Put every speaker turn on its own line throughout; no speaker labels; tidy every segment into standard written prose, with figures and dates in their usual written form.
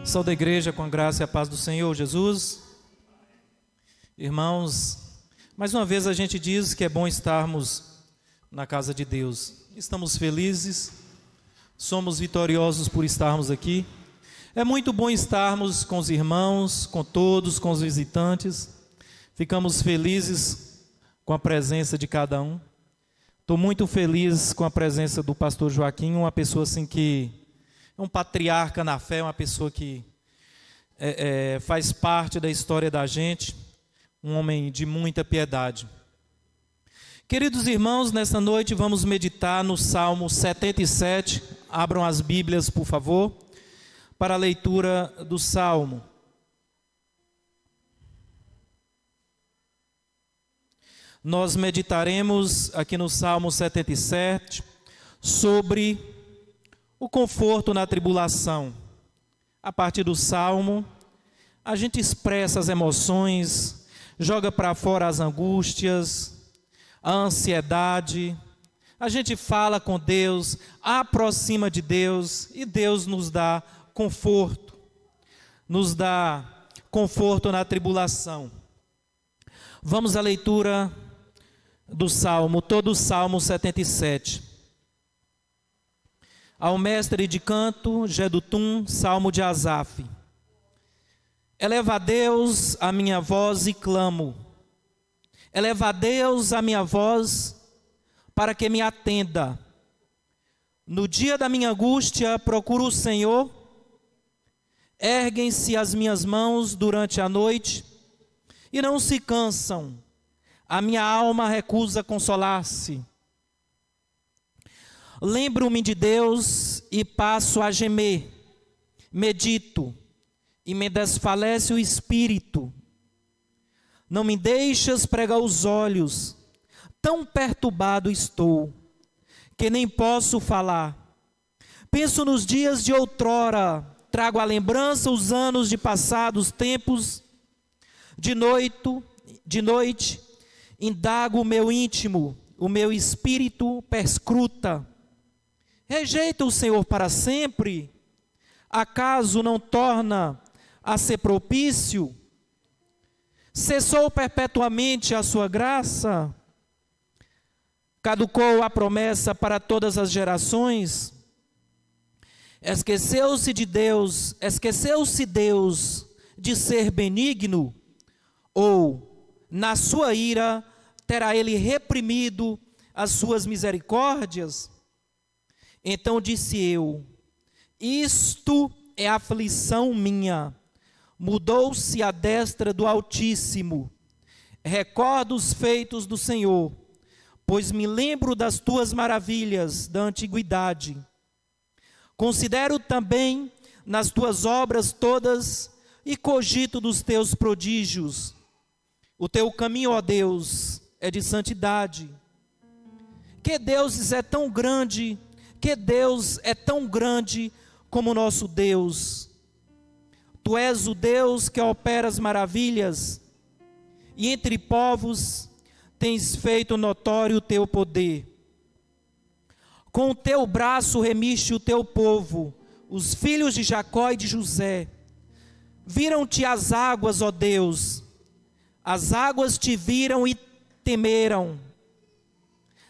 Saúde a igreja com a graça e a paz do Senhor Jesus. Irmãos, mais uma vez a gente diz que é bom estarmos na casa de Deus. Estamos felizes, somos vitoriosos por estarmos aqui. É muito bom estarmos com os irmãos, com todos, com os visitantes. Ficamos felizes com a presença de cada um. Estou muito feliz com a presença do pastor Joaquim, uma pessoa assim que é um patriarca na fé, uma pessoa que faz parte da história da gente, um homem de muita piedade. Queridos irmãos, nesta noite vamos meditar no Salmo 77. Abram as Bíblias, por favor, para a leitura do Salmo. Nós meditaremos aqui no Salmo 77 sobre o conforto na tribulação. A partir do Salmo, a gente expressa as emoções, joga para fora as angústias, a ansiedade. A gente fala com Deus, aproxima de Deus e Deus nos dá conforto na tribulação. Vamos à leitura do Salmo, todo o Salmo 77. Ao mestre de canto, Jedutum, Salmo de Asaf. Eleva a Deus a minha voz e clamo. Eleva a Deus a minha voz para que me atenda. No dia da minha angústia procuro o Senhor. Erguem-se as minhas mãos durante a noite e não se cansam. A minha alma recusa consolar-se. Lembro-me de Deus e passo a gemer. Medito e me desfalece o espírito. Não me deixas pregar os olhos. Tão perturbado estou que nem posso falar. Penso nos dias de outrora. Trago à lembrança os anos de passados tempos. De noite, indago o meu íntimo. O meu espírito perscruta. Rejeita o Senhor para sempre? Acaso não torna a ser propício? Cessou perpetuamente a sua graça? Caducou a promessa para todas as gerações? Esqueceu-se Deus de ser benigno? Ou, na sua ira, terá ele reprimido as suas misericórdias? Então disse eu, isto é aflição minha, mudou-se a destra do Altíssimo. Recordo os feitos do Senhor, pois me lembro das tuas maravilhas da antiguidade. Considero também nas tuas obras todas e cogito dos teus prodígios. O teu caminho, ó Deus, é de santidade. Que Deus é tão grande, que Deus é tão grande como o nosso Deus. Tu és o Deus que opera as maravilhas, e entre povos tens feito notório o teu poder. Com o teu braço remiste o teu povo, os filhos de Jacó e de José. Viram-te as águas, ó Deus, as águas te viram e temeram,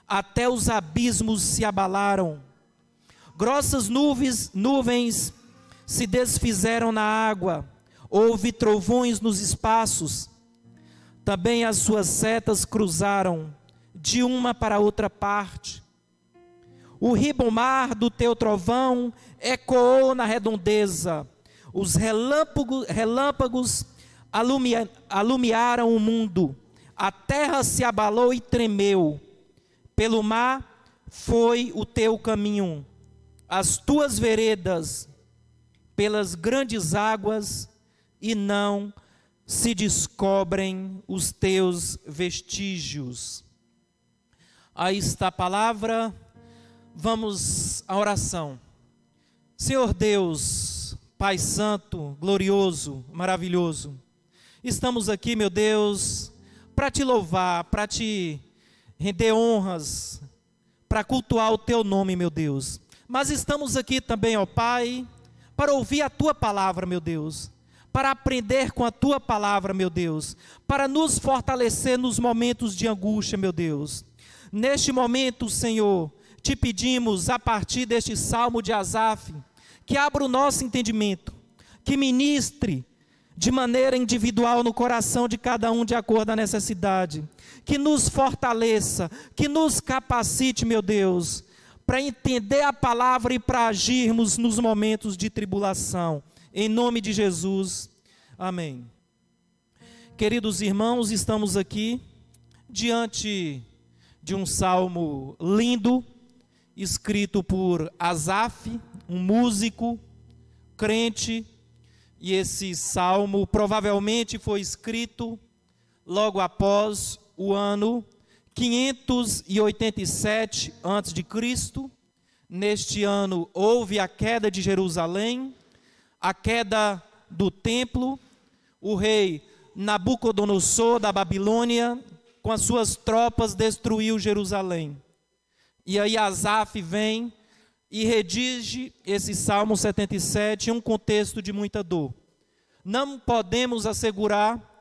até os abismos se abalaram. Grossas nuvens se desfizeram na água, houve trovões nos espaços. Também as suas setas cruzaram de uma para outra parte. O ribomar do teu trovão ecoou na redondeza. Os relâmpagos alumiaram o mundo. A terra se abalou e tremeu. Pelo mar foi o teu caminho. As tuas veredas pelas grandes águas, e não se descobrem os teus vestígios. Aí está a palavra. Vamos à oração. Senhor Deus, Pai Santo, glorioso, maravilhoso, estamos aqui, meu Deus, para te louvar, para te render honras, para cultuar o teu nome, meu Deus. Mas estamos aqui também, ó Pai, para ouvir a tua palavra, meu Deus, para aprender com a tua palavra, meu Deus, para nos fortalecer nos momentos de angústia, meu Deus. Neste momento, Senhor, te pedimos, a partir deste salmo de Asaf, que abra o nosso entendimento, que ministre de maneira individual no coração de cada um de acordo com a necessidade, que nos fortaleça, que nos capacite, meu Deus, para entender a palavra e para agirmos nos momentos de tribulação. Em nome de Jesus, amém. Queridos irmãos, estamos aqui diante de um salmo lindo, escrito por Asaf, um músico, crente, e esse salmo provavelmente foi escrito logo após o ano 587 a.C. Neste ano houve a queda de Jerusalém, a queda do templo. O rei Nabucodonosor da Babilônia, com as suas tropas, destruiu Jerusalém. E aí Asaf vem e redige esse Salmo 77 em um contexto de muita dor. Não podemos assegurar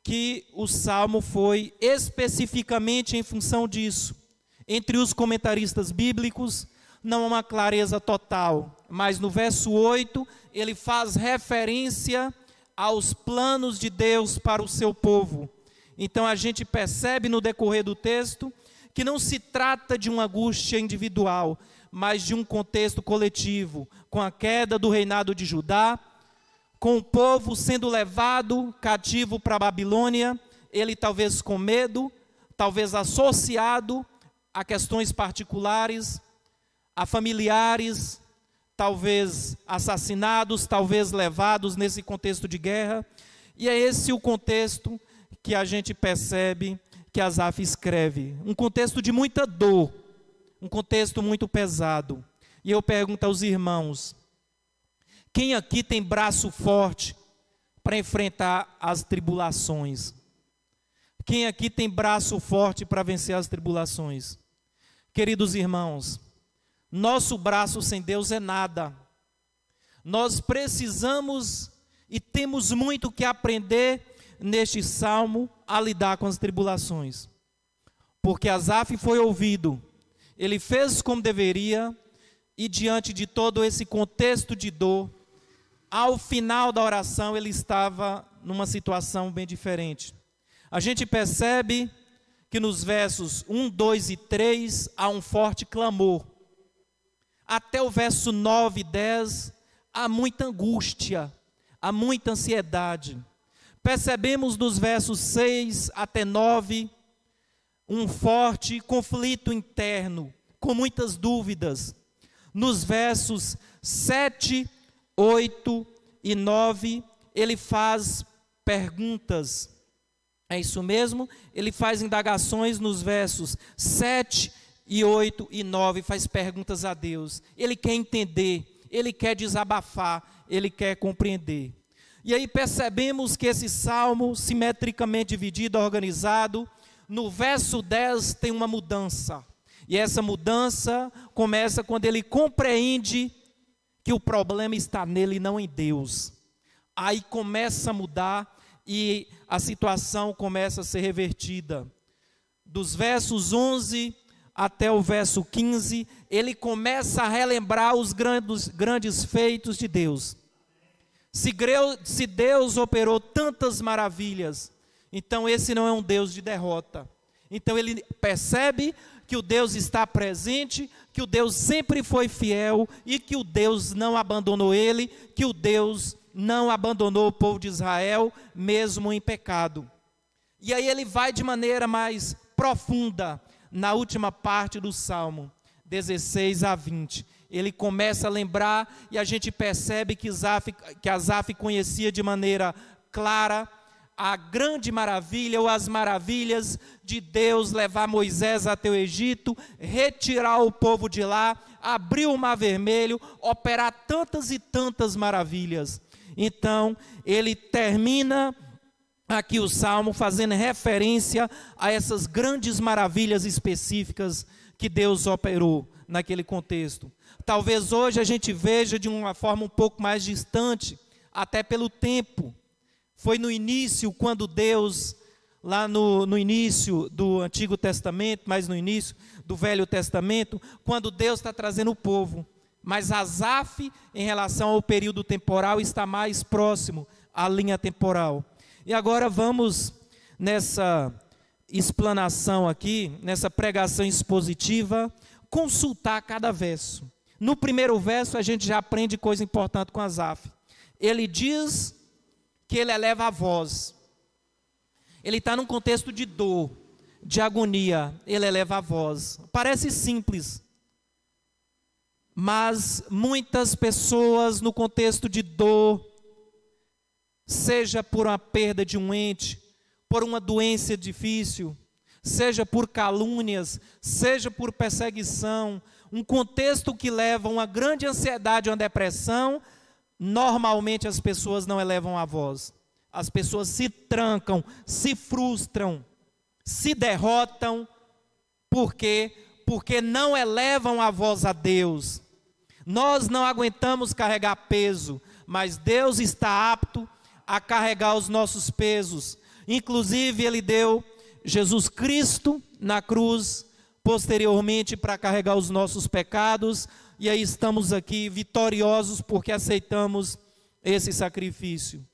que o Salmo foi especificamente em função disso. Entre os comentaristas bíblicos, não há uma clareza total, mas no verso 8, ele faz referência aos planos de Deus para o seu povo. Então a gente percebe no decorrer do texto que não se trata de uma angústia individual, mas de um contexto coletivo, com a queda do reinado de Judá, com o povo sendo levado cativo para a Babilônia, ele talvez com medo, talvez associado a questões particulares, a familiares, talvez assassinados, talvez levados nesse contexto de guerra. E é esse o contexto que a gente percebe que Asaf escreve. Um contexto de muita dor, um contexto muito pesado. E eu pergunto aos irmãos, quem aqui tem braço forte para enfrentar as tribulações? Quem aqui tem braço forte para vencer as tribulações? Queridos irmãos, nosso braço sem Deus é nada. Nós precisamos e temos muito que aprender neste salmo a lidar com as tribulações. Porque Asaf foi ouvido, ele fez como deveria, e diante de todo esse contexto de dor, ao final da oração ele estava numa situação bem diferente. A gente percebe que nos versos 1, 2 e 3 há um forte clamor. Até o verso 9 e 10 há muita angústia, há muita ansiedade. Percebemos dos versos 6 até 9 um forte conflito interno, com muitas dúvidas. Nos versos 7, 8 e 9, ele faz perguntas. É isso mesmo? Ele faz indagações nos versos 7 e 8 e 9, faz perguntas a Deus. Ele quer entender, ele quer desabafar, ele quer compreender. E aí percebemos que esse salmo, simetricamente dividido, organizado, no verso 10 tem uma mudança. E essa mudança começa quando ele compreende que o problema está nele e não em Deus. Aí começa a mudar e a situação começa a ser revertida. Dos versos 11 até o verso 15, ele começa a relembrar os grandes feitos de Deus. Se Deus operou tantas maravilhas, então esse não é um Deus de derrota. Então ele percebe que o Deus está presente, que o Deus sempre foi fiel e que o Deus não abandonou ele, que o Deus não abandonou o povo de Israel, mesmo em pecado. E aí ele vai de maneira mais profunda na última parte do Salmo, 16 a 20. Ele começa a lembrar e a gente percebe que Asaf conhecia de maneira clara a grande maravilha ou as maravilhas de Deus levar Moisés até o Egito, retirar o povo de lá, abrir o Mar Vermelho, operar tantas e tantas maravilhas. Então, ele termina aqui o Salmo fazendo referência a essas grandes maravilhas específicas que Deus operou naquele contexto. Talvez hoje a gente veja de uma forma um pouco mais distante, até pelo tempo. Foi no início, quando Deus, lá no início do Antigo Testamento, mas no início do Velho Testamento, quando Deus está trazendo o povo. Mas Asaf, em relação ao período temporal, está mais próximo à linha temporal. E agora vamos nessa explanação aqui, nessa pregação expositiva, consultar cada verso. No primeiro verso a gente já aprende coisa importante com Asaf. Ele diz que ele eleva a voz. Ele está num contexto de dor, de agonia, ele eleva a voz. Parece simples, mas muitas pessoas no contexto de dor, seja por uma perda de um ente, por uma doença difícil, seja por calúnias, seja por perseguição, um contexto que leva a uma grande ansiedade, uma depressão, normalmente as pessoas não elevam a voz. As pessoas se trancam, se frustram, se derrotam, porque não elevam a voz a Deus. Nós não aguentamos carregar peso, mas Deus está apto a carregar os nossos pesos. Inclusive Ele deu Jesus Cristo na cruz, posteriormente para carregar os nossos pecados, e aí estamos aqui vitoriosos porque aceitamos esse sacrifício.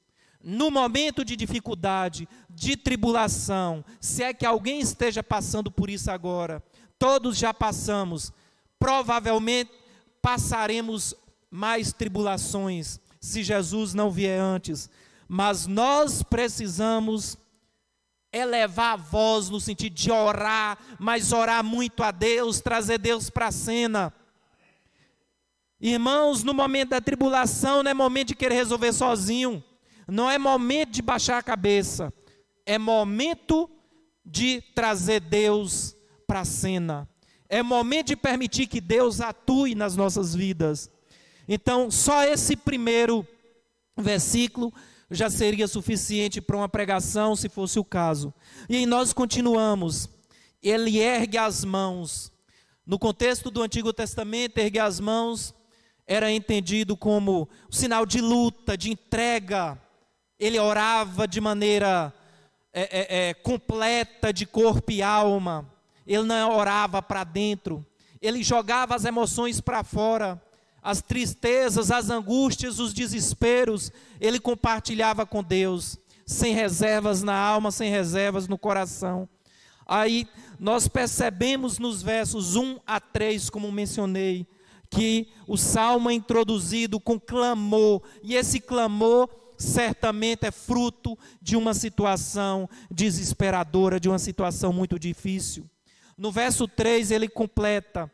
No momento de dificuldade, de tribulação, se é que alguém esteja passando por isso agora, todos já passamos, provavelmente passaremos mais tribulações, se Jesus não vier antes, mas nós precisamos elevar a voz no sentido de orar, mas orar muito a Deus, trazer Deus para a cena. Irmãos, no momento da tribulação não é momento de querer resolver sozinho, não é momento de baixar a cabeça, é momento de trazer Deus para a cena, é momento de permitir que Deus atue nas nossas vidas. Então, só esse primeiro versículo já seria suficiente para uma pregação, se fosse o caso. E aí nós continuamos. Ele ergue as mãos. No contexto do Antigo Testamento, erguer as mãos era entendido como um sinal de luta, de entrega. Ele orava de maneira completa, de corpo e alma. Ele não orava para dentro. Ele jogava as emoções para fora. As tristezas, as angústias, os desesperos, ele compartilhava com Deus, sem reservas na alma, sem reservas no coração. Aí nós percebemos nos versos 1 a 3, como mencionei, que o salmo é introduzido com clamor, e esse clamor certamente é fruto de uma situação desesperadora, de uma situação muito difícil. No verso 3 ele completa,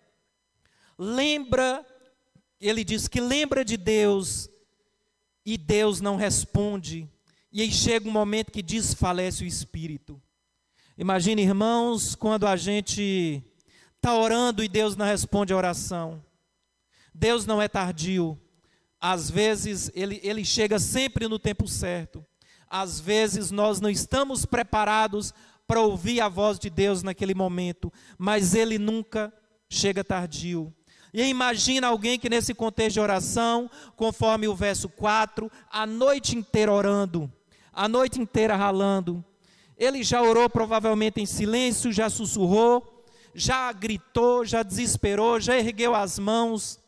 ele diz que lembra de Deus e Deus não responde. E aí chega um momento que desfalece o espírito. Imagine, irmãos, quando a gente está orando e Deus não responde a oração. Deus não é tardio. Às vezes ele chega sempre no tempo certo. Às vezes nós não estamos preparados para ouvir a voz de Deus naquele momento. Mas Ele nunca chega tardio. E imagina alguém que nesse contexto de oração, conforme o verso 4, a noite inteira orando, a noite inteira ralando. Ele já orou provavelmente em silêncio, já sussurrou, já gritou, já desesperou, já ergueu as mãos.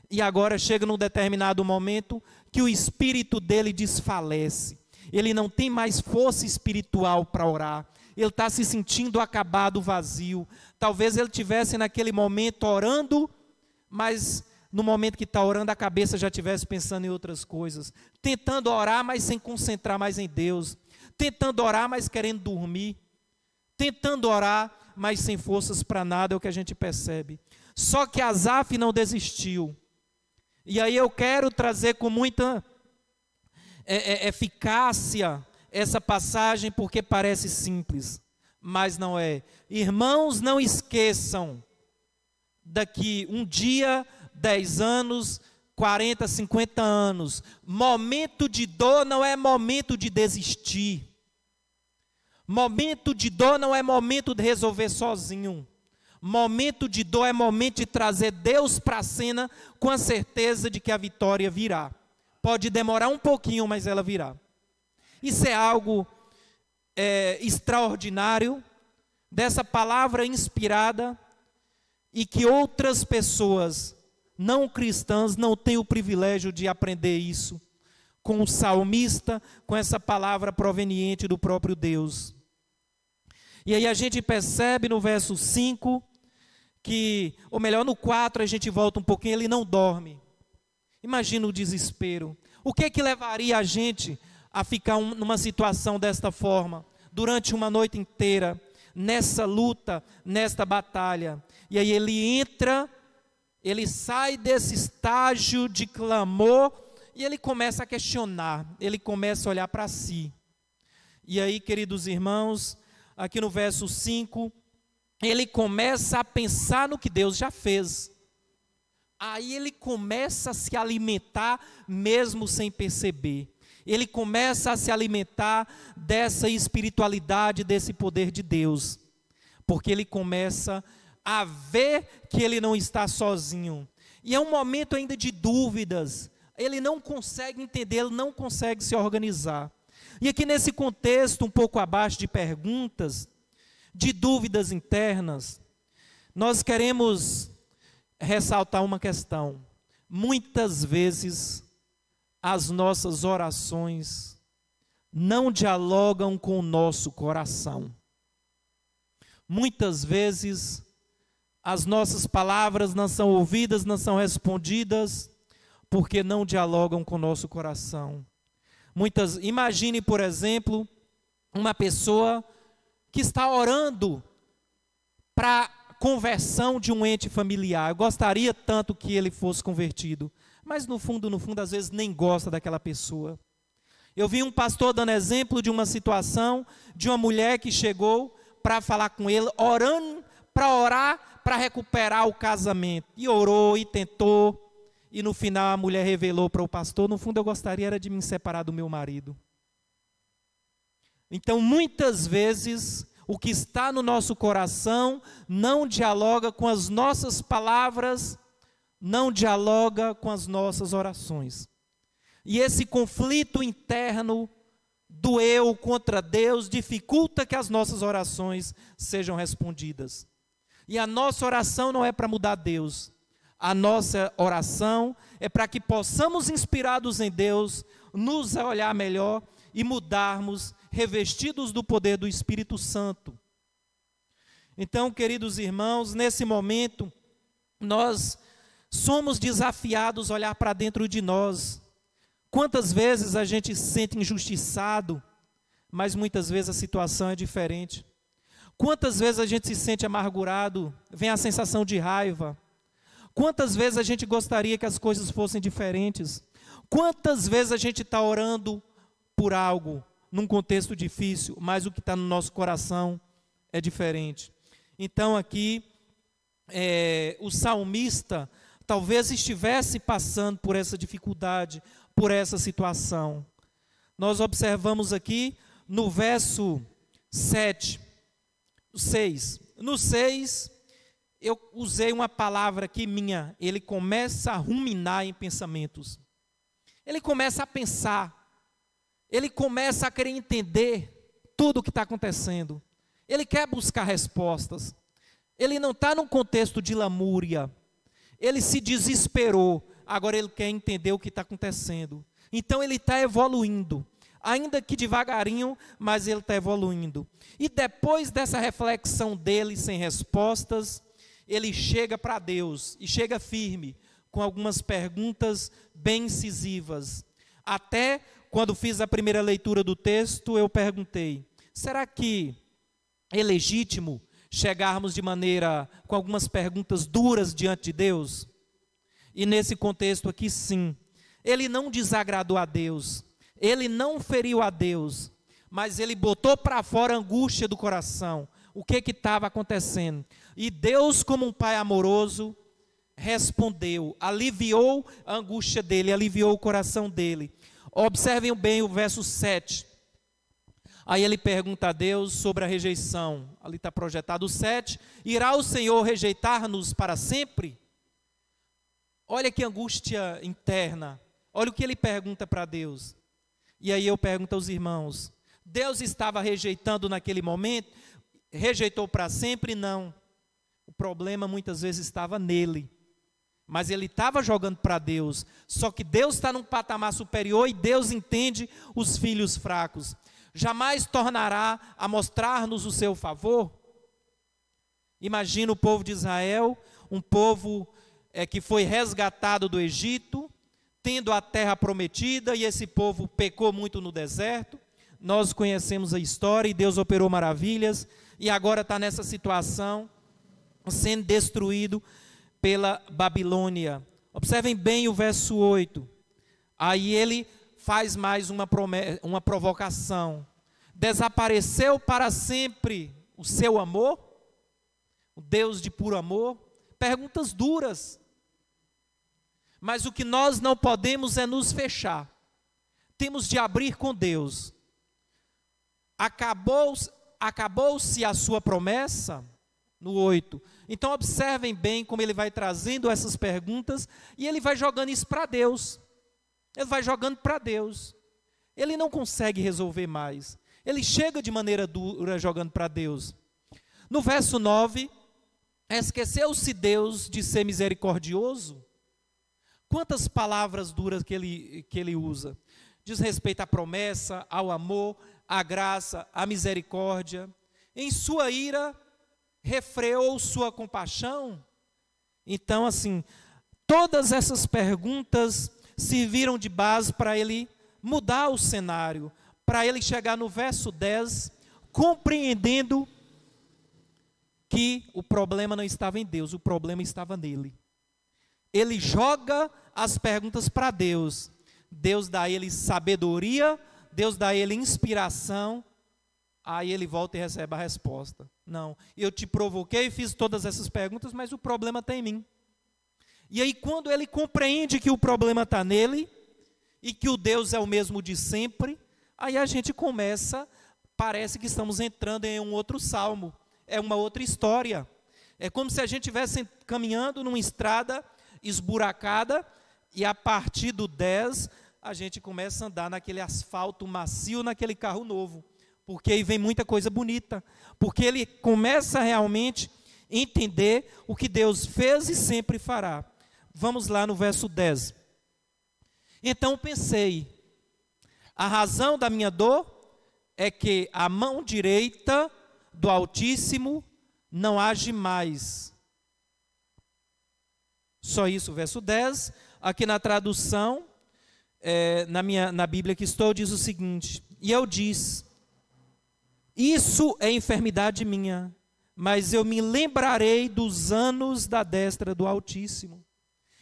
E agora chega num determinado momento que o espírito dele desfalece. Ele não tem mais força espiritual para orar. Ele está se sentindo acabado, vazio. Talvez ele estivesse naquele momento orando, mas no momento que está orando, a cabeça já estivesse pensando em outras coisas. Tentando orar, mas sem concentrar mais em Deus. Tentando orar, mas querendo dormir. Tentando orar, mas sem forças para nada, é o que a gente percebe. Só que Asaf não desistiu. E aí eu quero trazer com muita eficácia essa passagem, porque parece simples, mas não é. Irmãos, não esqueçam, daqui um dia, 10 anos, 40, 50 anos, momento de dor não é momento de desistir. Momento de dor não é momento de resolver sozinho. momento de dor é momento de trazer Deus para a cena com a certeza de que a vitória virá. Pode demorar um pouquinho, mas ela virá. Isso é algo extraordinário, dessa palavra inspirada, e que outras pessoas não cristãs não têm o privilégio de aprender isso com o salmista, com essa palavra proveniente do próprio Deus. E aí a gente percebe no verso 5, ou melhor, no 4 a gente volta um pouquinho, ele não dorme. Imagina o desespero. O que levaria a gente a ficar numa situação desta forma, durante uma noite inteira, nessa luta, nesta batalha? E aí ele sai desse estágio de clamor e ele começa a questionar, ele começa a olhar para si. E aí, queridos irmãos, aqui no verso 5, ele começa a pensar no que Deus já fez. Aí ele começa a se alimentar mesmo sem perceber. Ele começa a se alimentar dessa espiritualidade, desse poder de Deus. Porque ele começa a ver que ele não está sozinho. E é um momento ainda de dúvidas. Ele não consegue entender, ele não consegue se organizar. E aqui nesse contexto, um pouco abaixo de perguntas, de dúvidas internas, nós queremos ressaltar uma questão. Muitas vezes as nossas orações não dialogam com o nosso coração. Muitas vezes as nossas palavras não são ouvidas, não são respondidas, porque não dialogam com o nosso coração. Imagine, por exemplo, uma pessoa que está orando para a conversão de um ente familiar. Eu gostaria tanto que ele fosse convertido, mas no fundo, às vezes nem gosta daquela pessoa. Eu vi um pastor dando exemplo de uma situação de uma mulher que chegou para falar com ele, orando para orar, para recuperar o casamento. E orou e tentou, e no final a mulher revelou para o pastor: no fundo eu gostaria era de me separar do meu marido. Então muitas vezes o que está no nosso coração não dialoga com as nossas palavras, não dialoga com as nossas orações. E esse conflito interno do eu contra Deus dificulta que as nossas orações sejam respondidas. E a nossa oração não é para mudar Deus. A nossa oração é para que possamos, inspirados em Deus, nos olhar melhor e mudarmos, revestidos do poder do Espírito Santo. Então, queridos irmãos, nesse momento, nós somos desafiados a olhar para dentro de nós. Quantas vezes a gente se sente injustiçado, mas muitas vezes a situação é diferente. Quantas vezes a gente se sente amargurado, vem a sensação de raiva. Quantas vezes a gente gostaria que as coisas fossem diferentes. Quantas vezes a gente está orando por algo, num contexto difícil, mas o que está no nosso coração é diferente. Então aqui, o salmista talvez estivesse passando por essa dificuldade, por essa situação. Nós observamos aqui no verso 6. No 6, eu usei uma palavra aqui minha, ele começa a ruminar em pensamentos. Ele começa a pensar, ele começa a querer entender tudo o que está acontecendo. Ele quer buscar respostas. Ele não está num contexto de lamúria. Ele se desesperou, agora ele quer entender o que está acontecendo. Então ele está evoluindo, ainda que devagarinho, mas ele está evoluindo. E depois dessa reflexão dele sem respostas, ele chega para Deus, e chega firme, com algumas perguntas bem incisivas. Até quando fiz a primeira leitura do texto, eu perguntei: será que é legítimo chegarmos com algumas perguntas duras diante de Deus? E nesse contexto aqui, sim, ele não desagradou a Deus, ele não feriu a Deus, mas ele botou para fora a angústia do coração, o que estava acontecendo. E Deus, como um pai amoroso, respondeu, aliviou a angústia dele, aliviou o coração dele. Observem bem o verso 7. Aí ele pergunta a Deus sobre a rejeição. Ali está projetado o 7. Irá o Senhor rejeitar-nos para sempre? Olha que angústia interna. Olha o que ele pergunta para Deus. E aí eu pergunto aos irmãos, Deus estava rejeitando naquele momento? Rejeitou para sempre? Não. O problema muitas vezes estava nele. Mas ele estava jogando para Deus. Só que Deus está num patamar superior e Deus entende os filhos fracos. Jamais tornará a mostrar-nos o seu favor? Imagina o povo de Israel, um povo que foi resgatado do Egito, tendo a terra prometida, e esse povo pecou muito no deserto. Nós conhecemos a história e Deus operou maravilhas, e agora está nessa situação, sendo destruído pela Babilônia. Observem bem o verso 8. Aí ele faz mais uma provocação. Desapareceu para sempre o seu amor? O Deus de puro amor? Perguntas duras. Mas o que nós não podemos é nos fechar. Temos de abrir com Deus. Acabou-se a sua promessa? No 8. Então observem bem como ele vai trazendo essas perguntas e ele vai jogando isso para Deus. Ele vai jogando para Deus. Ele não consegue resolver mais. Ele chega de maneira dura jogando para Deus. No verso 9, esqueceu-se Deus de ser misericordioso? Quantas palavras duras que ele usa. Diz respeito à promessa, ao amor, à graça, à misericórdia. Em sua ira refreou sua compaixão? Então, assim, todas essas perguntas serviram de base para ele mudar o cenário, para ele chegar no verso 10, compreendendo que o problema não estava em Deus, o problema estava nele. Ele joga as perguntas para Deus. Deus dá a ele sabedoria, Deus dá a ele inspiração, aí ele volta e recebe a resposta. Não, eu te provoquei, fiz todas essas perguntas, mas o problema está em mim. E aí quando ele compreende que o problema está nele, e que o Deus é o mesmo de sempre, aí a gente começa, parece que estamos entrando em um outro salmo, é uma outra história. É como se a gente estivesse caminhando numa estrada esburacada, e a partir do 10, a gente começa a andar naquele asfalto macio, naquele carro novo. Porque aí vem muita coisa bonita, porque ele começa realmente a entender o que Deus fez e sempre fará. Vamos lá no verso 10. Então pensei, a razão da minha dor é que a mão direita do Altíssimo não age mais. Só isso, verso 10. Aqui na tradução, na Bíblia que estou, diz o seguinte: e eu disse, isso é enfermidade minha, mas eu me lembrarei dos anos da destra do Altíssimo.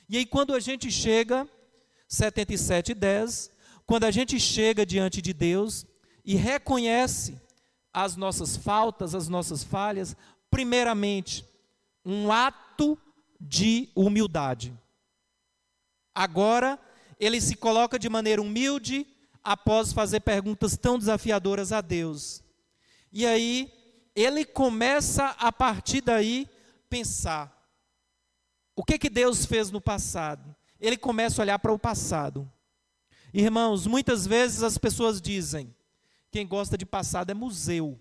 E aí quando a gente chega, 77:10, quando a gente chega diante de Deus e reconhece as nossas faltas, as nossas falhas, primeiramente, um ato de humildade. Agora, ele se coloca de maneira humilde após fazer perguntas tão desafiadoras a Deus. E aí, ele começa a partir daí pensar, o que Deus fez no passado? Ele começa a olhar para o passado. Irmãos, muitas vezes as pessoas dizem, quem gosta de passado é museu.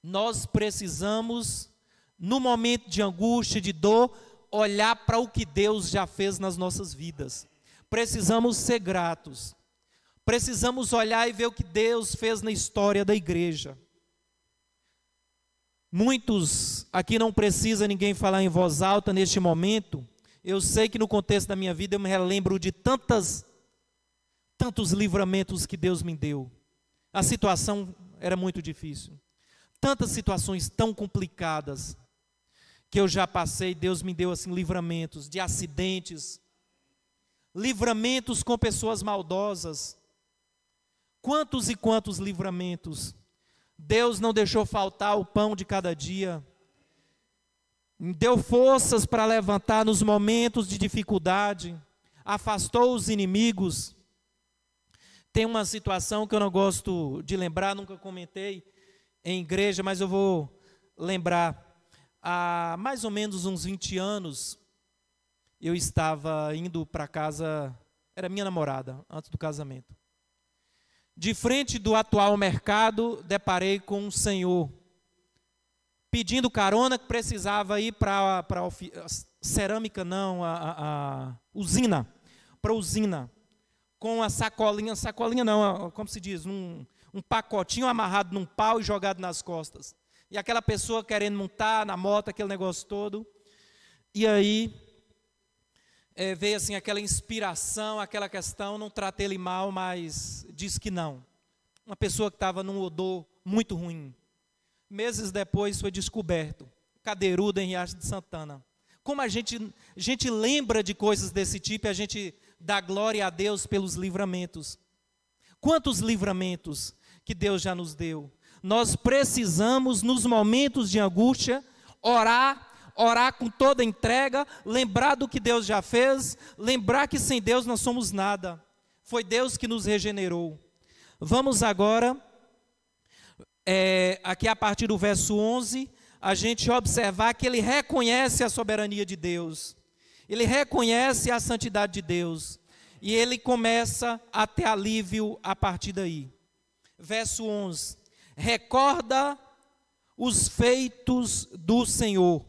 Nós precisamos, no momento de angústia, de dor, olhar para o que Deus já fez nas nossas vidas. Precisamos ser gratos. Precisamos olhar e ver o que Deus fez na história da igreja. Muitos, aqui não precisa ninguém falar em voz alta neste momento. Eu sei que no contexto da minha vida eu me relembro de tantos livramentos que Deus me deu. A situação era muito difícil. Tantas situações tão complicadas que eu já passei, Deus me deu assim livramentos de acidentes, livramentos com pessoas maldosas. Quantos e quantos livramentos. Deus não deixou faltar o pão de cada dia. Deu forças para levantar nos momentos de dificuldade. Afastou os inimigos. tem uma situação que eu não gosto de lembrar, nunca comentei em igreja, mas eu vou lembrar. Há mais ou menos uns 20 anos, eu estava indo para casa, era minha namorada, antes do casamento. De frente do atual mercado, deparei com um senhor pedindo carona, que precisava ir para a cerâmica, não, a usina, para a usina, com a sacolinha não, como se diz, um pacotinho amarrado num pau e jogado nas costas. E aquela pessoa querendo montar na moto, aquele negócio todo. E aí, veio assim aquela inspiração, aquela questão, não tratei ele mal, mas disse que não. Uma pessoa que estava num odor muito ruim. Meses depois foi descoberto, cadeirudo em Riacho de Santana. Como a gente lembra de coisas desse tipo e a gente dá glória a Deus pelos livramentos. Quantos livramentos que Deus já nos deu. Nós precisamos, nos momentos de angústia, orar com toda entrega, lembrar do que Deus já fez, lembrar que sem Deus nós somos nada. Foi Deus que nos regenerou. Vamos agora, aqui a partir do verso 11, a gente observar que ele reconhece a soberania de Deus. Ele reconhece a santidade de Deus. E ele começa a ter alívio a partir daí. Verso 11. Recorda os feitos do Senhor.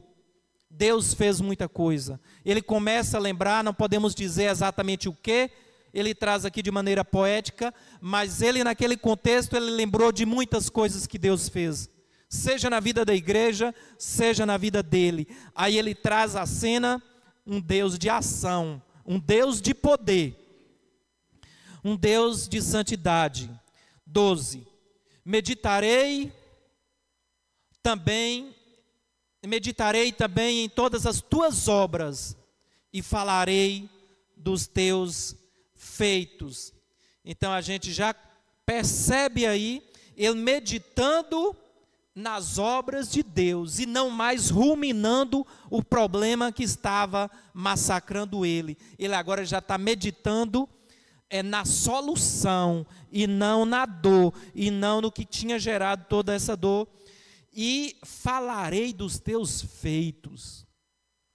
Deus fez muita coisa. Ele começa a lembrar, não podemos dizer exatamente o que, ele traz aqui de maneira poética, mas ele naquele contexto, ele lembrou de muitas coisas que Deus fez. Seja na vida da igreja, seja na vida dele. Aí ele traz à cena um Deus de ação, um Deus de poder, um Deus de santidade. 12. Meditarei também em todas as tuas obras e falarei dos teus feitos. Então a gente já percebe aí, ele meditando nas obras de Deus e não mais ruminando o problema que estava massacrando ele. Ele agora já está meditando na solução e não na dor, e não no que tinha gerado toda essa dor. E falarei dos teus feitos.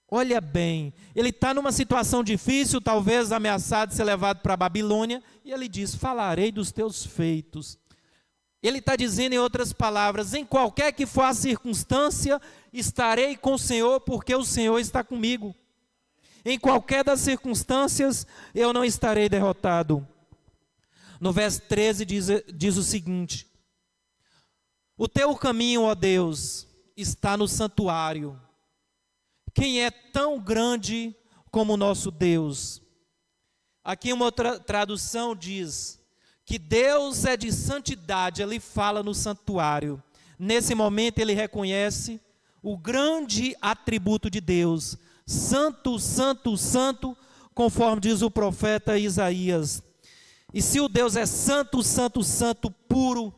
Olha bem, ele está numa situação difícil, talvez ameaçado de ser levado para a Babilônia, e ele diz, falarei dos teus feitos. Ele está dizendo em outras palavras, em qualquer que for a circunstância, estarei com o Senhor, porque o Senhor está comigo. Em qualquer das circunstâncias, eu não estarei derrotado. No verso 13 diz o seguinte: o teu caminho, ó Deus, está no santuário. Quem é tão grande como o nosso Deus? Aqui uma outra tradução diz que Deus é de santidade, ele fala no santuário. Nesse momento ele reconhece o grande atributo de Deus. Santo, santo, santo, conforme diz o profeta Isaías. E se o Deus é santo, santo, santo, puro,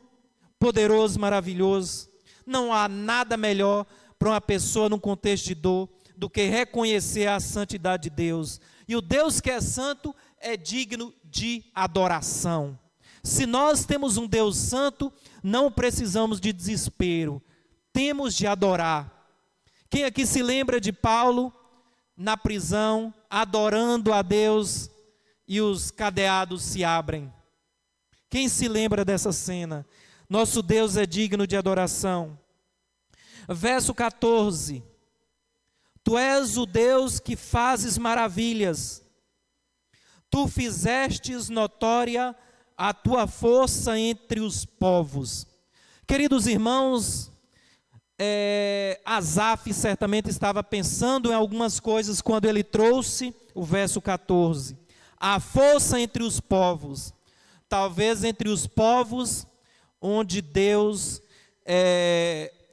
poderoso, maravilhoso, não há nada melhor para uma pessoa num contexto de dor do que reconhecer a santidade de Deus. E o Deus que é santo é digno de adoração. Se nós temos um Deus santo, não precisamos de desespero, temos de adorar. Quem aqui se lembra de Paulo na prisão, adorando a Deus, e os cadeados se abrem? Quem se lembra dessa cena? Nosso Deus é digno de adoração. Verso 14. Tu és o Deus que fazes maravilhas. Tu fizestes notória a tua força entre os povos. Queridos irmãos, Asaf certamente estava pensando em algumas coisas quando ele trouxe o verso 14. A força entre os povos. Talvez entre os povos onde Deus,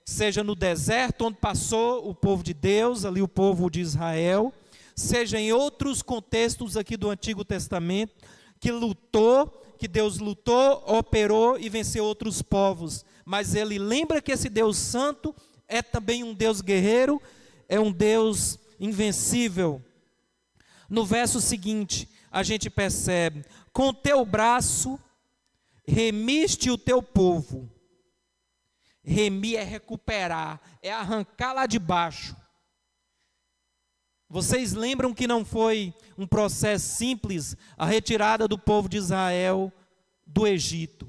seja no deserto onde passou o povo de Deus, ali o povo de Israel, seja em outros contextos aqui do Antigo Testamento, que Deus lutou, operou e venceu outros povos. Mas ele lembra que esse Deus santo é também um Deus guerreiro, é um Deus invencível. No verso seguinte, a gente percebe, com teu braço remiste o teu povo. Remir é recuperar, é arrancar lá de baixo. Vocês lembram que não foi um processo simples a retirada do povo de Israel do Egito.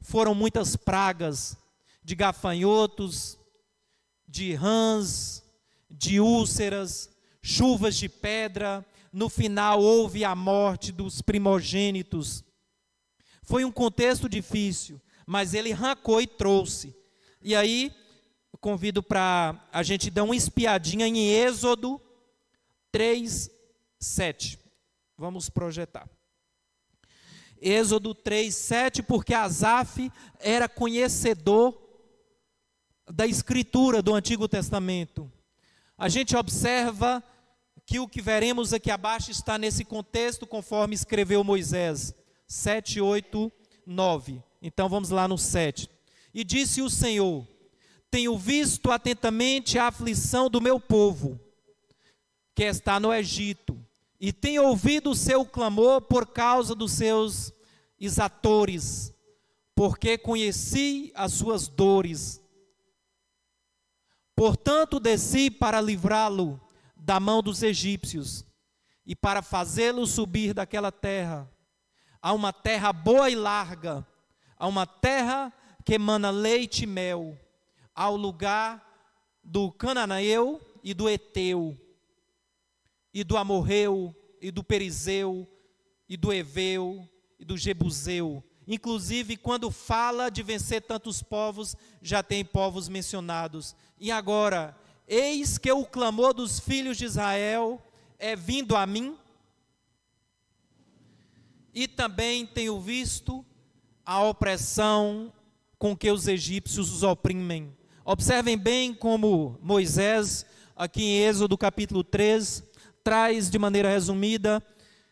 Foram muitas pragas de gafanhotos, de rãs, de úlceras, chuvas de pedra. No final houve a morte dos primogênitos. Foi um contexto difícil, mas ele arrancou e trouxe. E aí, eu convido para a gente dar uma espiadinha em Êxodo 3:7. Vamos projetar. Êxodo 3:7, porque Asaf era conhecedor da escritura do Antigo Testamento. A gente observa que o que veremos aqui abaixo está nesse contexto, conforme escreveu Moisés. 7, 8, 9. Então vamos lá no 7. E disse o Senhor: tenho visto atentamente a aflição do meu povo, que está no Egito, e tenho ouvido o seu clamor por causa dos seus exatores, porque conheci as suas dores. Portanto, desci para livrá-lo da mão dos egípcios e para fazê-lo subir daquela terra a uma terra boa e larga, a uma terra que emana leite e mel, ao lugar do Cananeu e do Eteu, e do Amorreu, e do Perizeu, e do Eveu, e do Jebuseu. Inclusive, quando fala de vencer tantos povos, já tem povos mencionados. E agora, eis que o clamor dos filhos de Israel é vindo a mim, e também tenho visto a opressão com que os egípcios os oprimem. Observem bem como Moisés, aqui em Êxodo capítulo 3, traz de maneira resumida,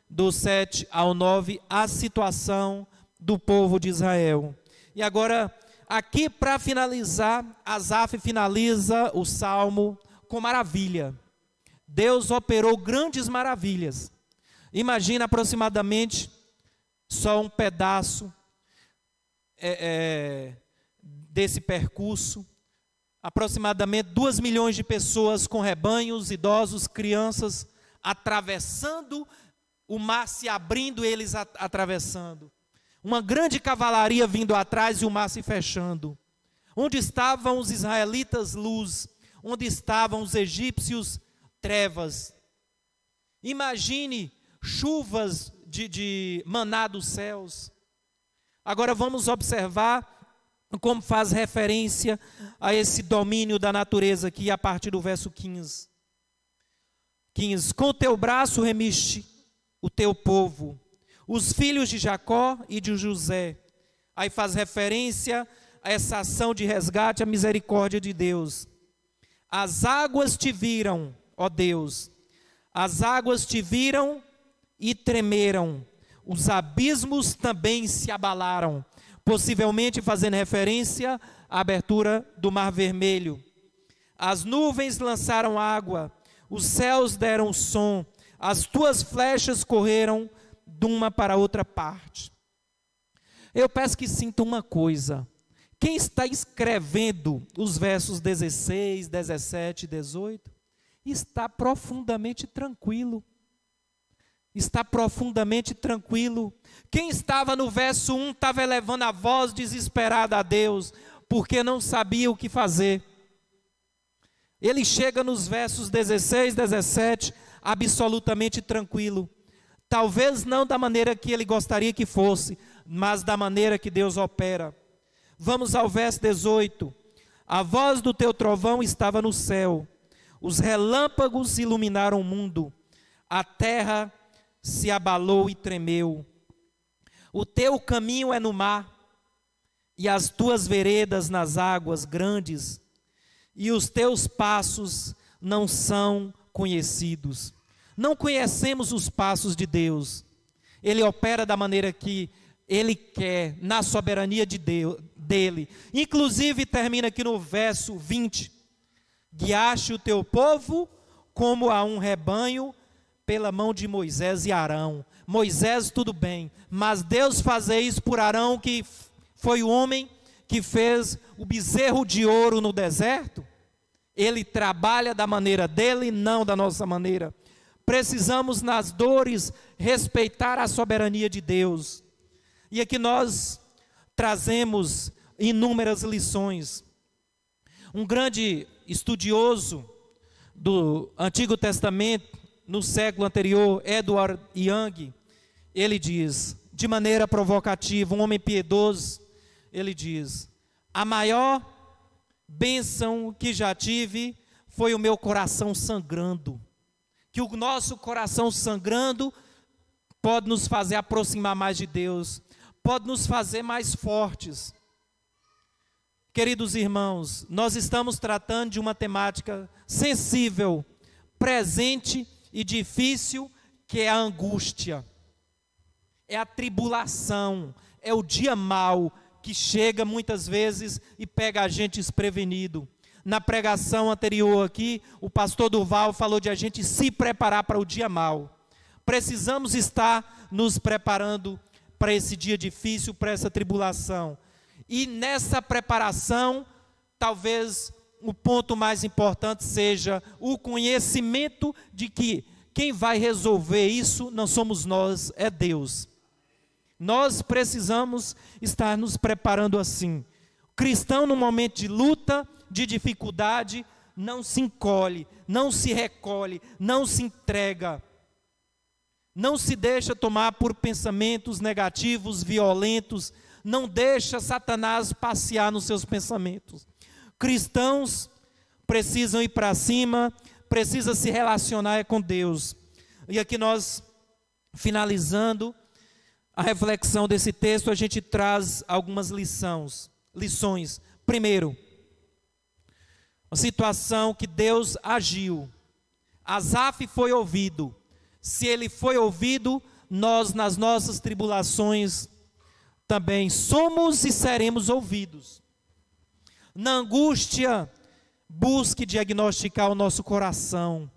do 7 ao 9, a situação do povo de Israel. E agora, aqui para finalizar, Asaf finaliza o salmo com maravilha. Deus operou grandes maravilhas. Imagina aproximadamente só um pedaço desse percurso. Aproximadamente 2 milhões de pessoas com rebanhos, idosos, crianças, atravessando o mar, se abrindo, eles atravessando. Uma grande cavalaria vindo atrás e o mar se fechando. Onde estavam os israelitas, luz. Onde estavam os egípcios, trevas. Imagine chuvas de maná dos céus. Agora vamos observar como faz referência a esse domínio da natureza aqui, a partir do verso 15. 15. Com o teu braço remiste o teu povo, os filhos de Jacó e de José. Aí faz referência a essa ação de resgate, a misericórdia de Deus. As águas te viram, ó Deus, as águas te viram e tremeram, os abismos também se abalaram, possivelmente fazendo referência à abertura do Mar Vermelho. As nuvens lançaram água, os céus deram som, as tuas flechas correram de uma para outra parte. Eu peço que sinta uma coisa. Quem está escrevendo os versos 16, 17 e 18 está profundamente tranquilo. Está profundamente tranquilo. Quem estava no verso 1 estava elevando a voz desesperada a Deus, porque não sabia o que fazer. Ele chega nos versos 16, 17, absolutamente tranquilo. Talvez não da maneira que ele gostaria que fosse, mas da maneira que Deus opera. Vamos ao verso 18. A voz do teu trovão estava no céu, os relâmpagos iluminaram o mundo, a terra se abalou e tremeu. O teu caminho é no mar, e as tuas veredas nas águas grandes, e os teus passos não são conhecidos. Não conhecemos os passos de Deus. Ele opera da maneira que Ele quer, na soberania de Deus, dele. Inclusive termina aqui no verso 20. Guiaste o teu povo como a um rebanho pela mão de Moisés e Arão. Moisés, tudo bem, mas Deus fazer isso por Arão, que foi o homem que fez o bezerro de ouro no deserto? Ele trabalha da maneira dele, não da nossa maneira. Precisamos, nas dores, respeitar a soberania de Deus. E aqui nós trazemos inúmeras lições. Um grande estudioso do Antigo Testamento, no século anterior, Edward Young, ele diz, de maneira provocativa, um homem piedoso, ele diz: a maior bênção que já tive foi o meu coração sangrando. Que o nosso coração sangrando pode nos fazer aproximar mais de Deus, pode nos fazer mais fortes. Queridos irmãos, nós estamos tratando de uma temática sensível, presente e difícil, que é a angústia, é a tribulação, é o dia mau que chega muitas vezes e pega a gente desprevenido. Na pregação anterior aqui, o pastor Durval falou de a gente se preparar para o dia mau. Precisamos estar nos preparando para esse dia difícil, para essa tribulação. E nessa preparação, talvez o ponto mais importante seja o conhecimento de que quem vai resolver isso não somos nós, é Deus. Nós precisamos estar nos preparando assim. O cristão, no momento de luta, de dificuldade, não se encolhe, não se recolhe, não se entrega, não se deixa tomar por pensamentos negativos, violentos, não deixa Satanás passear nos seus pensamentos. Cristãos precisam ir para cima, precisam se relacionar com Deus. E aqui nós, finalizando a reflexão desse texto, a gente traz algumas lições. Primeiro, a situação que Deus agiu. Asaf foi ouvido. Se ele foi ouvido, nós nas nossas tribulações também somos e seremos ouvidos. Na angústia, busque diagnosticar o nosso coração.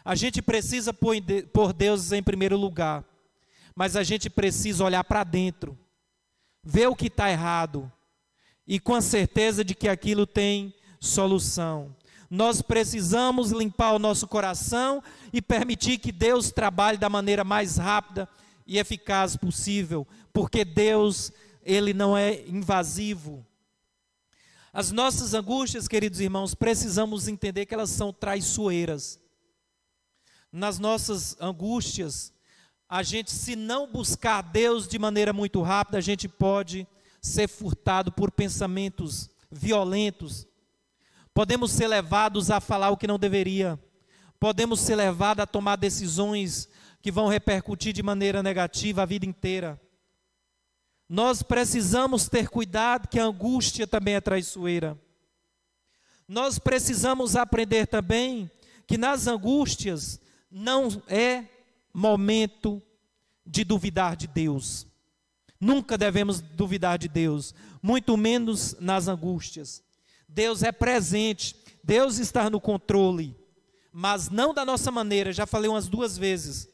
A gente precisa pôr Deus em primeiro lugar, mas a gente precisa olhar para dentro, ver o que está errado e com a certeza de que aquilo tem solução. Nós precisamos limpar o nosso coração e permitir que Deus trabalhe da maneira mais rápida e eficaz possível, porque Deus, Ele não é invasivo. As nossas angústias, queridos irmãos, precisamos entender que elas são traiçoeiras. Nas nossas angústias, a gente, se não buscar Deus de maneira muito rápida, a gente pode ser furtado por pensamentos violentos. Podemos ser levados a falar o que não deveria. Podemos ser levados a tomar decisões que vão repercutir de maneira negativa a vida inteira. Nós precisamos ter cuidado que a angústia também é traiçoeira. Nós precisamos aprender também que nas angústias não é momento de duvidar de Deus. Nunca devemos duvidar de Deus, muito menos nas angústias. Deus é presente, Deus está no controle, mas não da nossa maneira, já falei umas 2 vezes,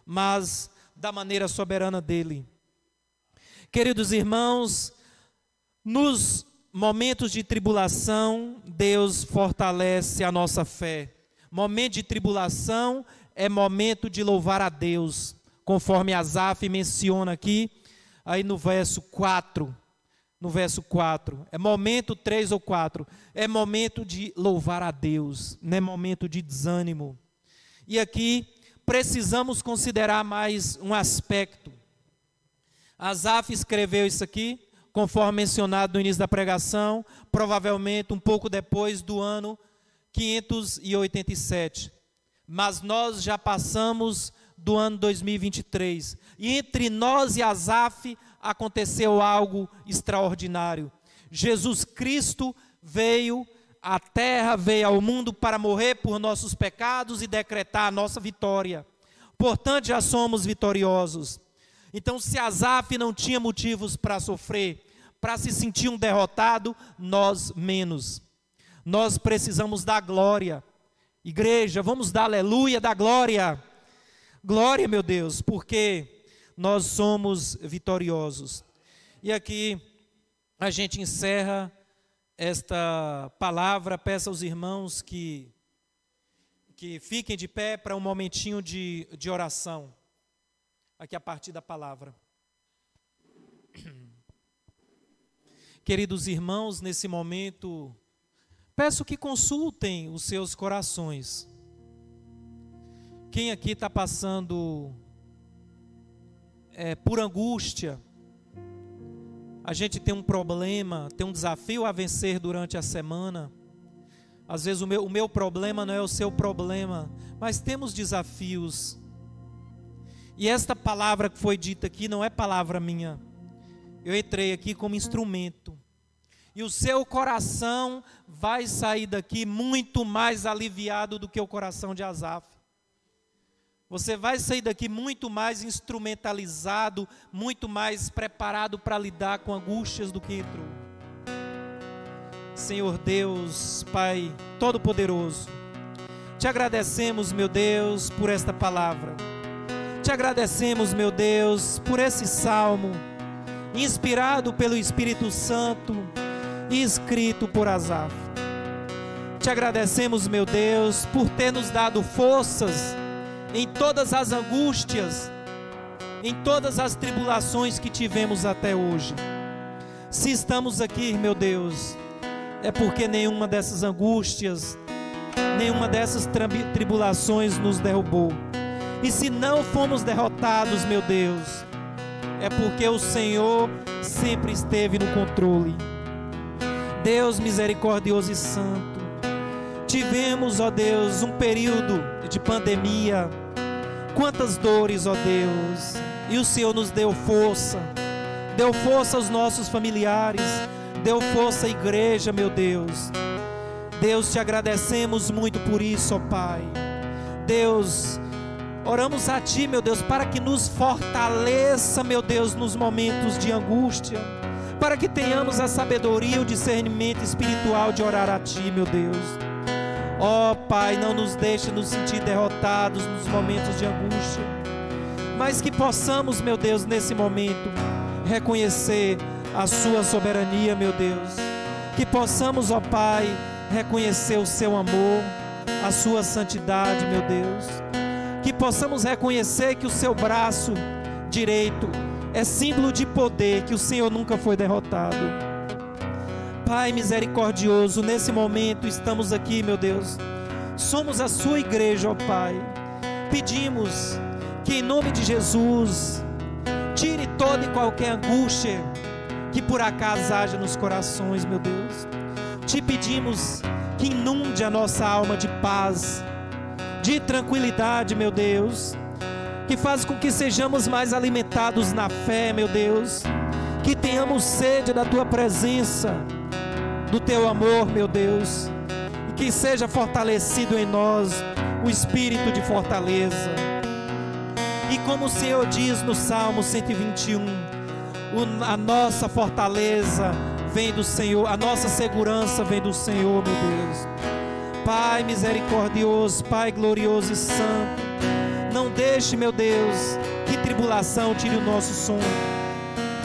mas da maneira soberana dele. Queridos irmãos, nos momentos de tribulação, Deus fortalece a nossa fé. Momento de tribulação é momento de louvar a Deus, conforme Asaf menciona aqui, aí no verso 4. No verso 4, é momento 3 ou 4, é momento de louvar a Deus, não é momento de desânimo. E aqui precisamos considerar mais um aspecto. Asaf escreveu isso aqui, conforme mencionado no início da pregação, provavelmente um pouco depois do ano 587. Mas nós já passamos do ano 2023. E entre nós e Asaf aconteceu algo extraordinário. Jesus Cristo veio à terra, veio ao mundo para morrer por nossos pecados e decretar a nossa vitória. Portanto, já somos vitoriosos. Então, se Asaf não tinha motivos para sofrer, para se sentir um derrotado, nós menos. Nós precisamos da glória. Igreja, vamos dar aleluia da glória. Glória, meu Deus, porque nós somos vitoriosos. E aqui a gente encerra esta palavra. Peço aos irmãos que fiquem de pé para um momentinho de oração, aqui a partir da palavra. Queridos irmãos, nesse momento, peço que consultem os seus corações. Quem aqui está passando por angústia, a gente tem um problema, tem um desafio a vencer durante a semana. Às vezes o meu problema não é o seu problema, mas temos desafios. E esta palavra que foi dita aqui não é palavra minha. Eu entrei aqui como instrumento. E o seu coração vai sair daqui muito mais aliviado do que o coração de Asaf. Você vai sair daqui muito mais instrumentalizado, muito mais preparado para lidar com angústias do que entrou. Senhor Deus, Pai Todo-Poderoso, te agradecemos, meu Deus, por esta palavra. Te agradecemos, meu Deus, por esse salmo, inspirado pelo Espírito Santo e escrito por Asaf. Te agradecemos, meu Deus, por ter nos dado forças em todas as angústias, em todas as tribulações que tivemos até hoje. Se estamos aqui, meu Deus, é porque nenhuma dessas angústias, nenhuma dessas tribulações nos derrubou. E se não fomos derrotados, meu Deus, é porque o Senhor sempre esteve no controle. Deus misericordioso e santo, tivemos, ó Deus, um período de pandemia, quantas dores, ó Deus, e o Senhor nos deu força aos nossos familiares, deu força à igreja, meu Deus. Deus, te agradecemos muito por isso, ó Pai. Deus, oramos a Ti, meu Deus, para que nos fortaleça, meu Deus, nos momentos de angústia, para que tenhamos a sabedoria e o discernimento espiritual de orar a Ti, meu Deus. Ó Pai, não nos deixe nos sentir derrotados nos momentos de angústia, mas que possamos, meu Deus, nesse momento, reconhecer a Sua soberania, meu Deus. Que possamos, ó Pai, reconhecer o Seu amor, a Sua santidade, meu Deus. Que possamos reconhecer que o Seu braço direito é símbolo de poder, que o Senhor nunca foi derrotado. Pai misericordioso, nesse momento estamos aqui, meu Deus, somos a Sua igreja, ó Pai. Pedimos que em nome de Jesus, tire toda e qualquer angústia que por acaso haja nos corações, meu Deus. Te pedimos que inunde a nossa alma de paz, de tranquilidade, meu Deus, que faz com que sejamos mais alimentados na fé, meu Deus, que tenhamos sede da Tua presença, do Teu amor, meu Deus, e que seja fortalecido em nós o espírito de fortaleza. E como o Senhor diz no Salmo 121, a nossa fortaleza vem do Senhor, a nossa segurança vem do Senhor, meu Deus. Pai misericordioso, Pai glorioso e santo, não deixe, meu Deus, que tribulação tire o nosso sono,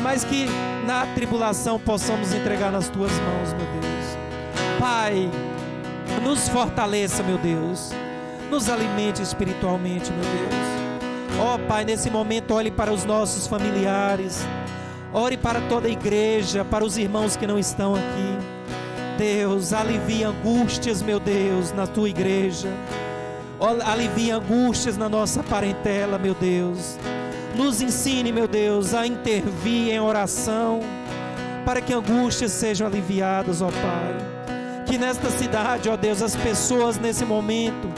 mas que na tribulação possamos entregar nas Tuas mãos, meu Deus. Pai, nos fortaleça, meu Deus, nos alimente espiritualmente, meu Deus. Ó Pai, nesse momento olhe para os nossos familiares, ore para toda a igreja, para os irmãos que não estão aqui. Deus, alivia angústias, meu Deus, na Tua igreja, alivia angústias na nossa parentela, meu Deus. Nos ensine, meu Deus, a intervir em oração, para que angústias sejam aliviadas, ó Pai. Que nesta cidade, ó Deus, as pessoas nesse momento,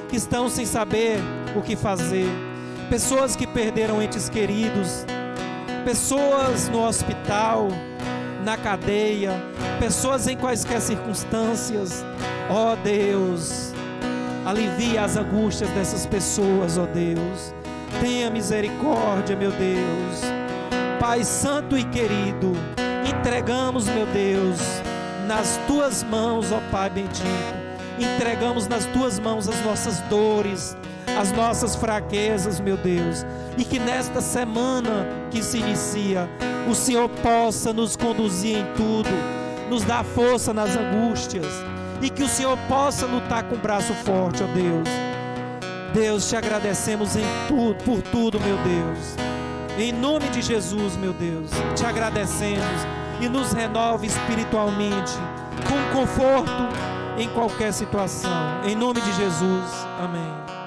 que estão sem saber o que fazer, pessoas que perderam entes queridos, pessoas no hospital, na cadeia, pessoas em quaisquer circunstâncias, ó Deus, alivia as angústias dessas pessoas, ó Deus. Tenha misericórdia, meu Deus. Pai santo e querido, entregamos, meu Deus, nas Tuas mãos, ó Pai bendito, entregamos nas Tuas mãos as nossas dores, as nossas fraquezas, meu Deus, e que nesta semana que se inicia, o Senhor possa nos conduzir em tudo, nos dar força nas angústias, e que o Senhor possa lutar com o braço forte, ó Deus. Deus, te agradecemos em tudo, por tudo, meu Deus. Em nome de Jesus, meu Deus, te agradecemos e nos renova espiritualmente, com conforto em qualquer situação. Em nome de Jesus, amém.